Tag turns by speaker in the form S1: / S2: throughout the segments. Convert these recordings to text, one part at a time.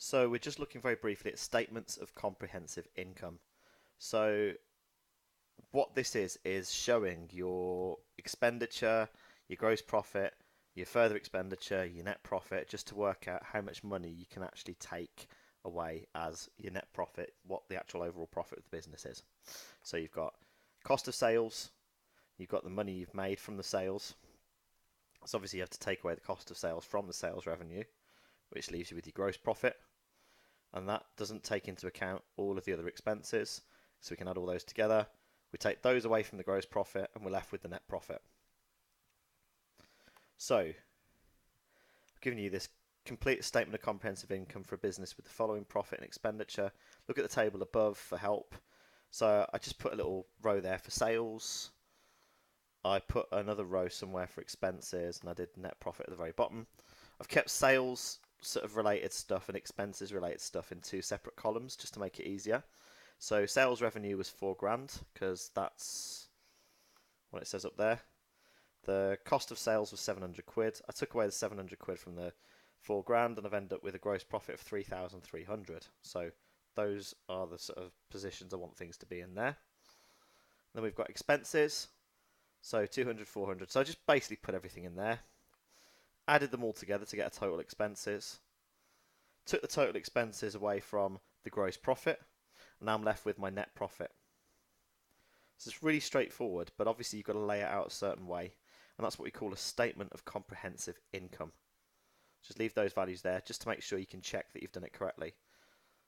S1: So we're just looking very briefly at statements of comprehensive income. So what this is showing your expenditure, your gross profit, your further expenditure, your net profit, just to work out how much money you can actually take away as your net profit, what the actual overall profit of the business is. So you've got cost of sales, you've got the money you've made from the sales. So obviously you have to take away the cost of sales from the sales revenue, which leaves you with your gross profit. And that doesn't take into account all of the other expenses. So we can add all those together. We take those away from the gross profit and we're left with the net profit. So I've given you this complete statement of comprehensive income for a business with the following profit and expenditure. Look at the table above for help. So I just put a little row there for sales. I put another row somewhere for expenses, and I did net profit at the very bottom. I've kept sales sort of related stuff and expenses related stuff in two separate columns just to make it easier. So sales revenue was £4,000 because that's what it says up there. The cost of sales was 700 quid. I took away the 700 quid from the £4,000 and I've ended up with a gross profit of 3,300. So those are the sort of positions I want things to be in there. Then we've got expenses. So 200, 400. So I just basically put everything in there. Added them all together to get a total expenses. Took the total expenses away from the gross profit. And now I'm left with my net profit. So it's really straightforward, but obviously you've got to lay it out a certain way. And that's what we call a statement of comprehensive income. Just leave those values there just to make sure you can check that you've done it correctly.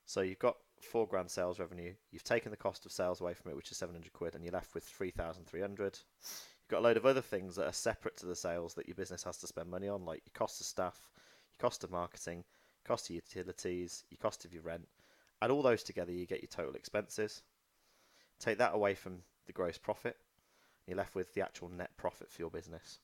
S1: So you've got £4,000 sales revenue. You've taken the cost of sales away from it, which is 700 quid, and you're left with 3,300. You've got a load of other things that are separate to the sales that your business has to spend money on, like your cost of staff, your cost of marketing, cost of utilities, your cost of your rent. Add all those together, you get your total expenses. Take that away from the gross profit, and you're left with the actual net profit for your business.